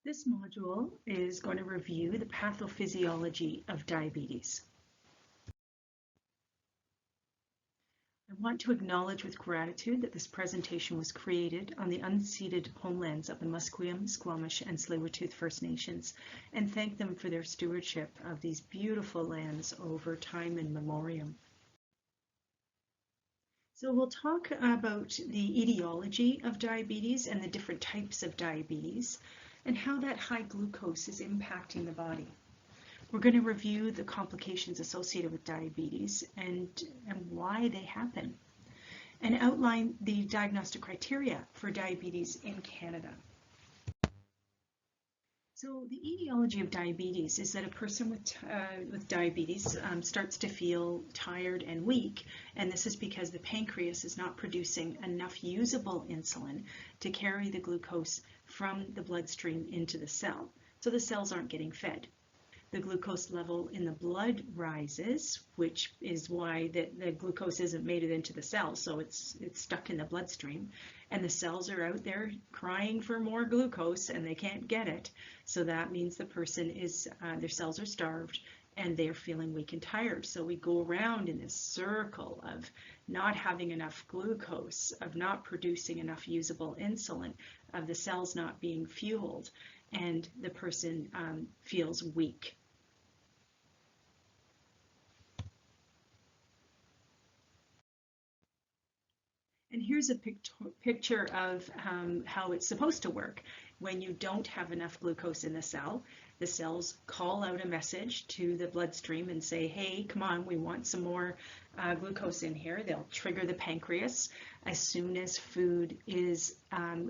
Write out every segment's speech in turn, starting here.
This module is going to review the pathophysiology of diabetes. I want to acknowledge with gratitude that this presentation was created on the unceded homelands of the Musqueam, Squamish, and Tsleil-Waututh First Nations, and thank them for their stewardship of these beautiful lands over time and memoriam. So we'll talk about the etiology of diabetes and the different types of diabetes, and how that high glucose is impacting the body. We're going to review the complications associated with diabetes and why they happen, and outline the diagnostic criteria for diabetes in Canada. So the etiology of diabetes is that a person with diabetes starts to feel tired and weak, and this is because the pancreas is not producing enough usable insulin to carry the glucose from the bloodstream into the cell. So the cells aren't getting fed. The glucose level in the blood rises, which is why the glucose isn't made it into the cell, so it's stuck in the bloodstream, and the cells are out there crying for more glucose and they can't get it. So that means the person their cells are starved and they're feeling weak and tired. So we go around in this circle of not having enough glucose, of not producing enough usable insulin, of the cells not being fueled, and the person feels weak. And here's a picture of how it's supposed to work. When you don't have enough glucose in the cells call out a message to the bloodstream and say, hey, come on, we want some more glucose in here. They'll trigger the pancreas as soon as food is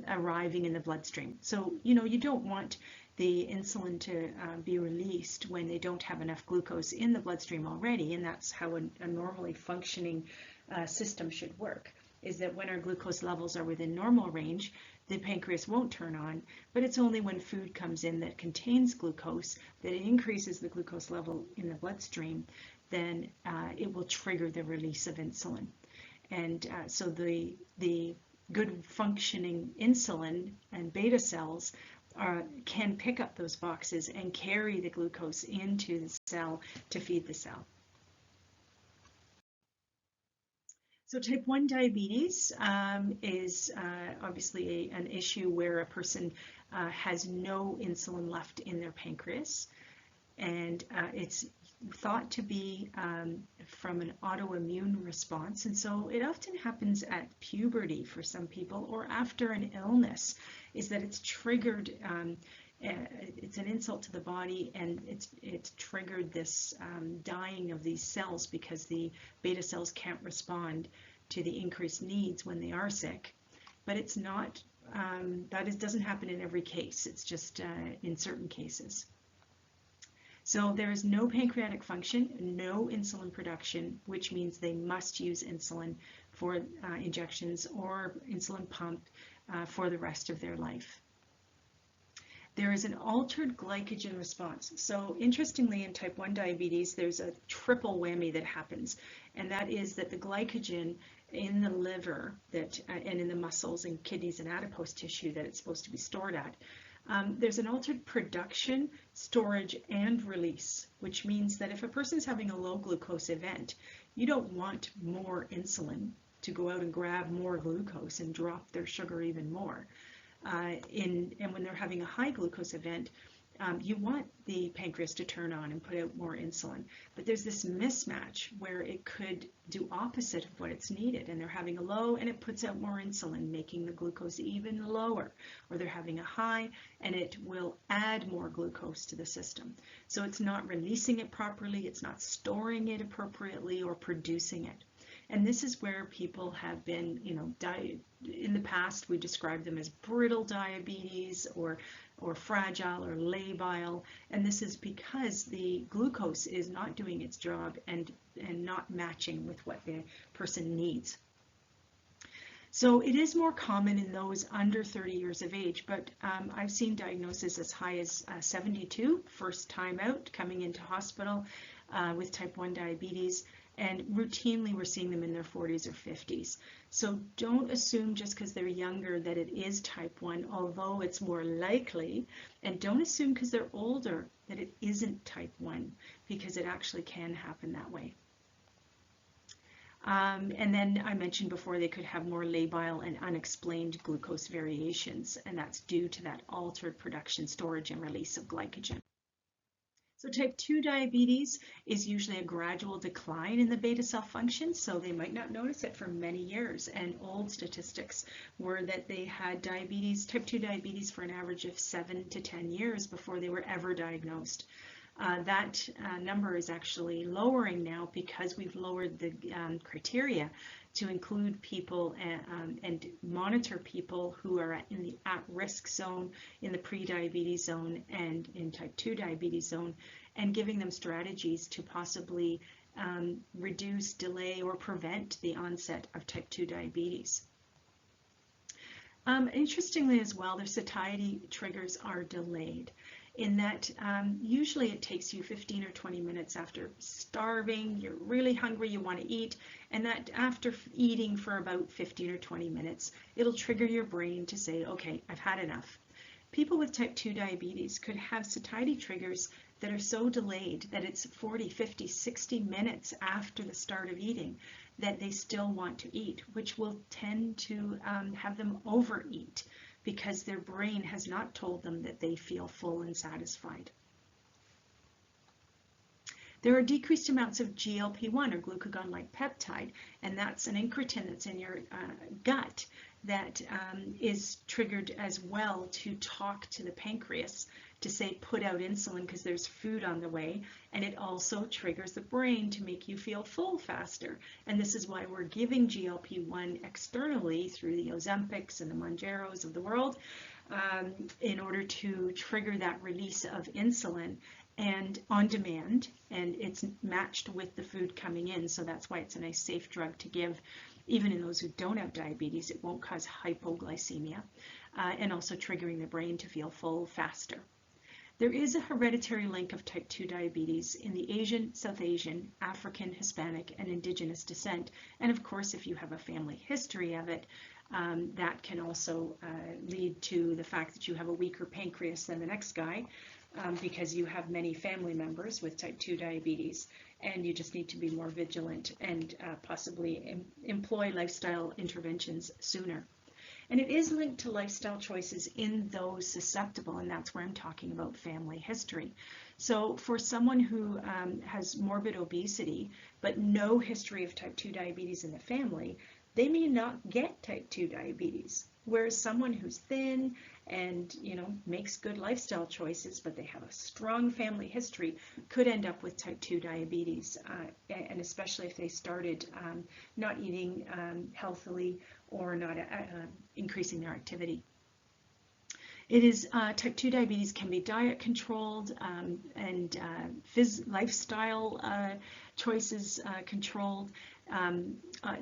arriving in the bloodstream. So, you don't want the insulin to be released when they don't have enough glucose in the bloodstream already, and that's how a normally functioning system should work, is that when our glucose levels are within normal range, the pancreas won't turn on, but it's only when food comes in that contains glucose, that it increases the glucose level in the bloodstream, then it will trigger the release of insulin. And so the good functioning insulin and beta cells can pick up those boxes and carry the glucose into the cell to feed the cell. So type 1 diabetes is obviously an issue where a person has no insulin left in their pancreas, and it's thought to be from an autoimmune response, and so it often happens at puberty for some people, or after an illness, is that it's triggered. It's an insult to the body, and it's triggered this dying of these cells because the beta cells can't respond to the increased needs when they are sick. But it's not, doesn't happen in every case. It's just in certain cases. So there is no pancreatic function, no insulin production, which means they must use insulin for injections or insulin pump for the rest of their life. There is an altered glycogen response. So interestingly, in type 1 diabetes, there's a triple whammy that happens, and that is that the glycogen in the liver and in the muscles and kidneys and adipose tissue that it's supposed to be stored at, there's an altered production, storage, and release, which means that if a person's having a low glucose event, you don't want more insulin to go out and grab more glucose and drop their sugar even more. And when they're having a high glucose event, you want the pancreas to turn on and put out more insulin. But there's this mismatch where it could do opposite of what it's needed, and they're having a low and it puts out more insulin, making the glucose even lower. Or they're having a high and it will add more glucose to the system. So it's not releasing it properly, it's not storing it appropriately or producing it. And this is where people have been, in the past we described them as brittle diabetes or fragile or labile, and this is because the glucose is not doing its job and not matching with what the person needs. So it is more common in those under 30 years of age, but I've seen diagnosis as high as 72, first time out, coming into hospital with type 1 diabetes, And routinely we're seeing them in their 40s or 50s. So don't assume just because they're younger that it is type 1, although it's more likely. And don't assume because they're older that it isn't type 1, because it actually can happen that way. And then I mentioned before they could have more labile and unexplained glucose variations, and that's due to that altered production, storage, and release of glycogen. So type 2 diabetes is usually a gradual decline in the beta cell function, so they might not notice it for many years. And old statistics were that they had diabetes, type 2 diabetes, for an average of 7 to 10 years before they were ever diagnosed. That number is actually lowering now because we've lowered the criteria to include people and monitor people who are in the at-risk zone, in the pre-diabetes zone, and in type 2 diabetes zone, and giving them strategies to possibly reduce, delay, or prevent the onset of type 2 diabetes. Interestingly as well, their satiety triggers are delayed, in that usually it takes you 15 or 20 minutes after starving, you're really hungry, you want to eat, and that after eating for about 15 or 20 minutes, it'll trigger your brain to say, okay, I've had enough. People with type 2 diabetes could have satiety triggers that are so delayed that it's 40, 50, 60 minutes after the start of eating that they still want to eat, which will tend to have them overeat, because their brain has not told them that they feel full and satisfied. There are decreased amounts of GLP-1, or glucagon-like peptide, and that's an incretin that's in your gut that is triggered as well to talk to the pancreas to say put out insulin because there's food on the way, and it also triggers the brain to make you feel full faster. And this is why we're giving GLP-1 externally through the Ozempics and the Mounjaros of the world in order to trigger that release of insulin and on demand, and it's matched with the food coming in, so that's why it's a nice safe drug to give even in those who don't have diabetes. It won't cause hypoglycemia, and also triggering the brain to feel full faster. There is a hereditary link of type 2 diabetes in the Asian, South Asian, African, Hispanic, and Indigenous descent. And of course, if you have a family history of it, that can also lead to the fact that you have a weaker pancreas than the next guy, because you have many family members with type 2 diabetes, and you just need to be more vigilant and possibly employ lifestyle interventions sooner. And it is linked to lifestyle choices in those susceptible, and that's where I'm talking about family history. So for someone who has morbid obesity, but no history of type 2 diabetes in the family, they may not get type 2 diabetes. Whereas someone who's thin and makes good lifestyle choices, but they have a strong family history, could end up with type 2 diabetes, and especially if they started not eating healthily or not increasing their activity. It is type 2 diabetes can be diet controlled and lifestyle choices controlled.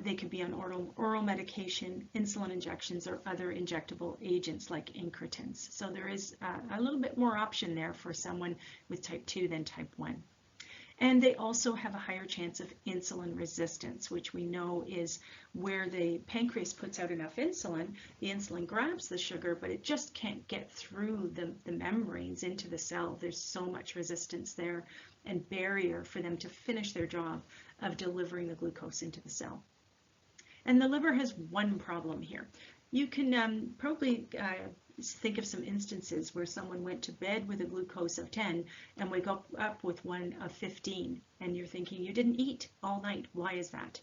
They could be on oral medication, insulin injections, or other injectable agents like incretins. So there is a little bit more option there for someone with type 2 than type 1. And they also have a higher chance of insulin resistance, which we know is where the pancreas puts out enough insulin. The insulin grabs the sugar, but it just can't get through the membranes into the cell. There's so much resistance there and barrier for them to finish their job of delivering the glucose into the cell. And the liver has one problem here. You can probably think of some instances where someone went to bed with a glucose of 10 and wake up with one of 15, and you're thinking you didn't eat all night. Why is that?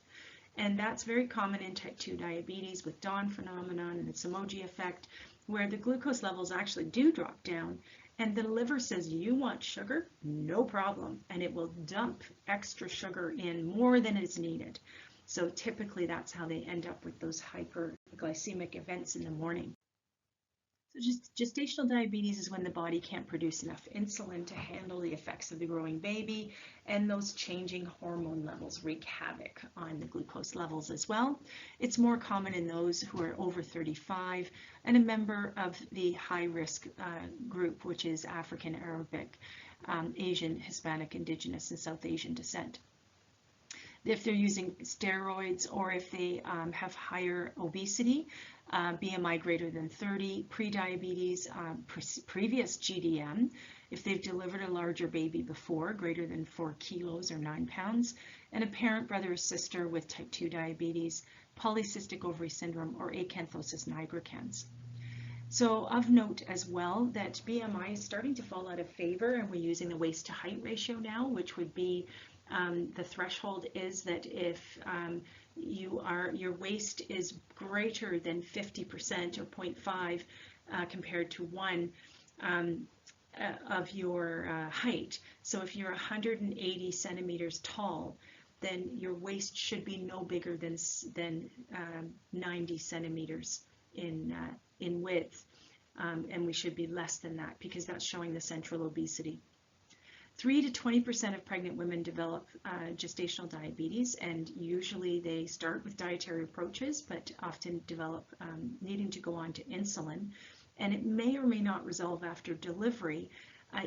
And that's very common in type 2 diabetes with dawn phenomenon and the Somogy effect, where the glucose levels actually do drop down, and the liver says, you want sugar? No problem. And it will dump extra sugar in more than is needed. So typically that's how they end up with those hyperglycemic events in the morning. So gestational diabetes is when the body can't produce enough insulin to handle the effects of the growing baby, and those changing hormone levels wreak havoc on the glucose levels as well. It's more common in those who are over 35 and a member of the high-risk group, which is African, Arabic, Asian, Hispanic, Indigenous, and South Asian descent. if they're using steroids, or if they have higher obesity, BMI greater than 30, pre-diabetes, previous GDM, if they've delivered a larger baby before, greater than 4 kilos or 9 pounds, and a parent, brother, or sister with type 2 diabetes, polycystic ovary syndrome, or acanthosis nigricans. So of note as well that BMI is starting to fall out of favor, and we're using the waist to height ratio now, which would be the threshold is that if your waist is greater than 50% or 0.5 compared to 1 of your height. So if you're 180 centimeters tall, then your waist should be no bigger than 90 centimeters in width, and we should be less than that because that's showing the central obesity. 3 to 20% of pregnant women develop gestational diabetes, and usually they start with dietary approaches, but often develop needing to go on to insulin. And it may or may not resolve after delivery,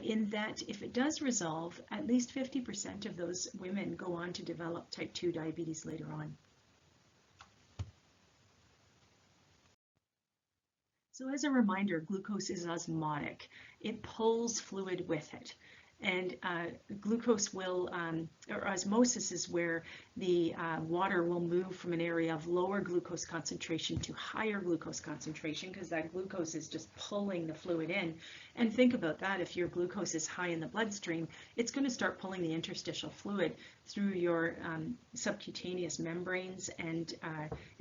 in that if it does resolve, at least 50% of those women go on to develop type 2 diabetes later on. So as a reminder, glucose is osmotic. It pulls fluid with it. And glucose will, or osmosis is where the water will move from an area of lower glucose concentration to higher glucose concentration, because that glucose is just pulling the fluid in. And think about that, if your glucose is high in the bloodstream, it's going to start pulling the interstitial fluid through your subcutaneous membranes and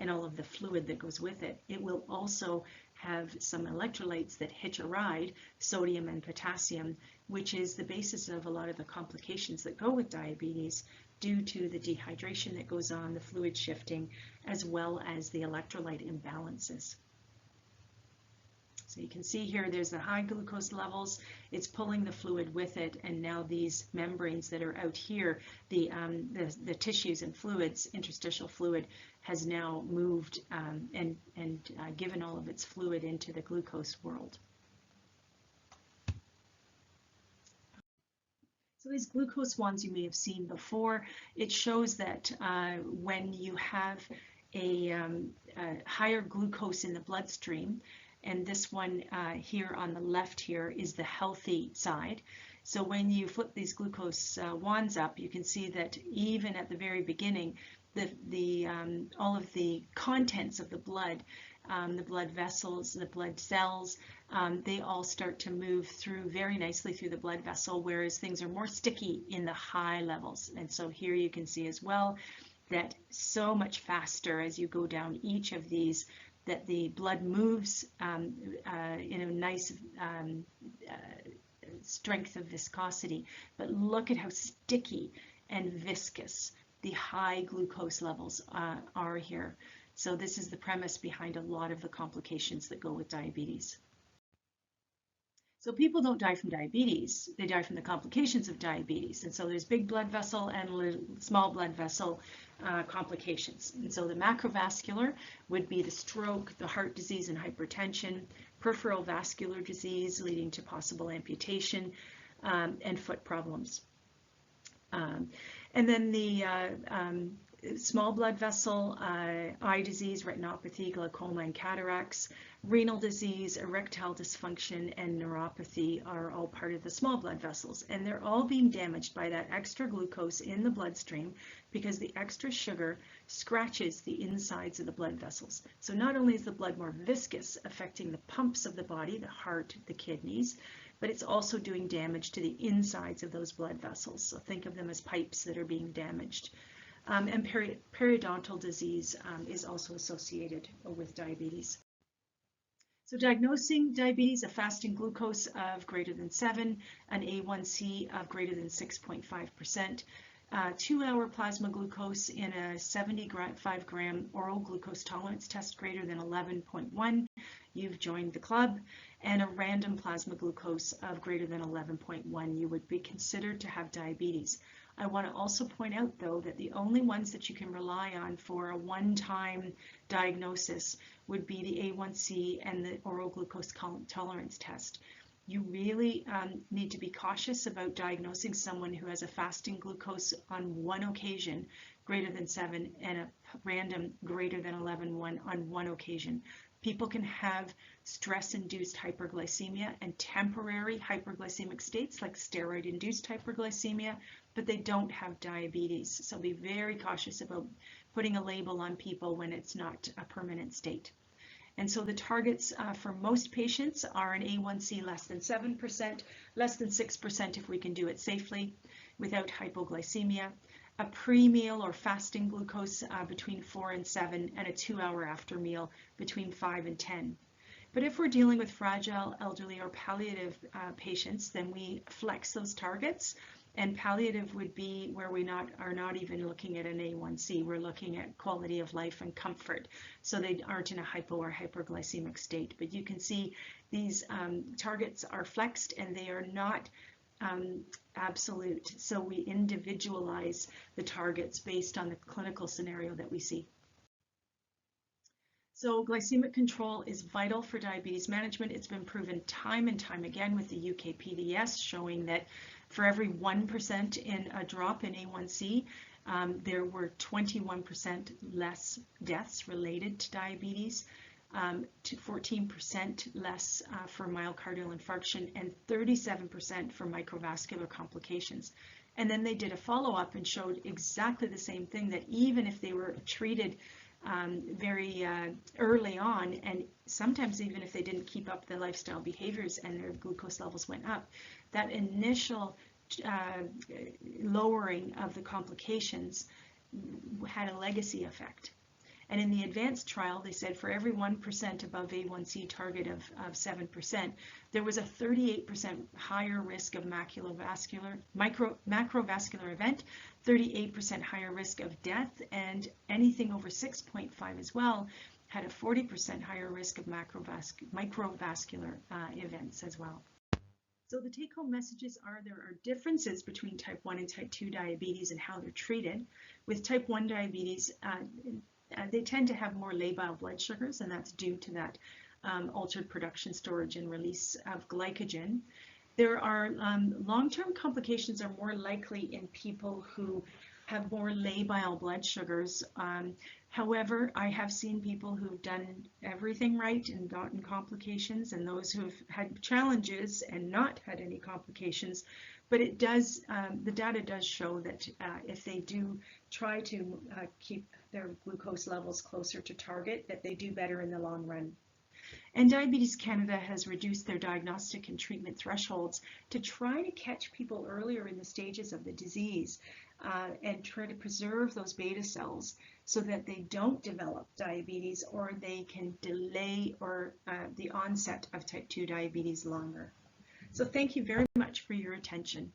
all of the fluid that goes with it. It will also have some electrolytes that hitch a ride, sodium and potassium, which is the basis of a lot of the complications that go with diabetes due to the dehydration that goes on, the fluid shifting, as well as the electrolyte imbalances. So you can see here there's the high glucose levels, it's pulling the fluid with it, and now these membranes that are out here, the tissues and fluids, interstitial fluid, has now moved and given all of its fluid into the glucose world. So these glucose wands you may have seen before. It shows that when you have a higher glucose in the bloodstream, and this one here on the left here is the healthy side. So when you flip these glucose wands up, you can see that even at the very beginning, all of the contents of the blood vessels, the blood cells, they all start to move through very nicely through the blood vessel, whereas things are more sticky in the high levels. And so here you can see as well that so much faster as you go down each of these, that the blood moves in a nice strength of viscosity. But look at how sticky and viscous the high glucose levels are here. So this is the premise behind a lot of the complications that go with diabetes. So people don't die from diabetes, they die from the complications of diabetes. And so there's big blood vessel and small blood vessel complications. And so the macrovascular would be the stroke, the heart disease and hypertension, peripheral vascular disease leading to possible amputation, and foot problems. And then the small blood vessel, eye disease, retinopathy, glaucoma, and cataracts, renal disease, erectile dysfunction, and neuropathy are all part of the small blood vessels. And they're all being damaged by that extra glucose in the bloodstream because the extra sugar scratches the insides of the blood vessels. So not only is the blood more viscous, affecting the pumps of the body, the heart, the kidneys, but it's also doing damage to the insides of those blood vessels. So think of them as pipes that are being damaged. And periodontal disease is also associated with diabetes. So diagnosing diabetes, a fasting glucose of greater than 7, an A1C of greater than 6.5%, 2-hour plasma glucose in a 75 gram oral glucose tolerance test greater than 11.1, you've joined the club, and a random plasma glucose of greater than 11.1, you would be considered to have diabetes. I want to also point out, though, that the only ones that you can rely on for a one-time diagnosis would be the A1C and the oral glucose tolerance test. You really need to be cautious about diagnosing someone who has a fasting glucose on one occasion greater than 7 and a random greater than 11 on one occasion. People can have stress-induced hyperglycemia and temporary hyperglycemic states like steroid-induced hyperglycemia, but they don't have diabetes. So be very cautious about putting a label on people when it's not a permanent state. And so the targets for most patients are an A1C less than 7%, less than 6% if we can do it safely without hypoglycemia, a pre-meal or fasting glucose between 4 and 7, and a 2-hour after meal between 5 and 10. But if we're dealing with fragile, elderly, or palliative patients, then we flex those targets. And palliative would be where we are not even looking at an A1C. We're looking at quality of life and comfort. So they aren't in a hypo or hyperglycemic state. But you can see these targets are flexed and they are not absolute. So we individualize the targets based on the clinical scenario that we see. So glycemic control is vital for diabetes management. It's been proven time and time again with the UK PDS showing that for every 1% in a drop in A1C, there were 21% less deaths related to diabetes, to 14% less for myocardial infarction, and 37% for microvascular complications. And then they did a follow-up and showed exactly the same thing, that even if they were treated very early on, and sometimes even if they didn't keep up the lifestyle behaviors and their glucose levels went up, that initial lowering of the complications had a legacy effect. And in the advanced trial, they said for every 1% above A1C target of 7%, there was a 38% higher risk of macrovascular event, 38% higher risk of death, and anything over 6.5 as well had a 40% higher risk of microvascular events as well. So the take-home messages are there are differences between type 1 and type 2 diabetes and how they're treated. With type 1 diabetes, they tend to have more labile blood sugars, and that's due to that altered production, storage, and release of glycogen. There are long-term complications are more likely in people who have more labile blood sugars. However, I have seen people who've done everything right and gotten complications, and those who've had challenges and not had any complications. But it does, the data does show that if they do try to keep their glucose levels closer to target, that they do better in the long run. And Diabetes Canada has reduced their diagnostic and treatment thresholds to try to catch people earlier in the stages of the disease and try to preserve those beta cells so that they don't develop diabetes, or they can delay the onset of type 2 diabetes longer. So thank you very much for your attention.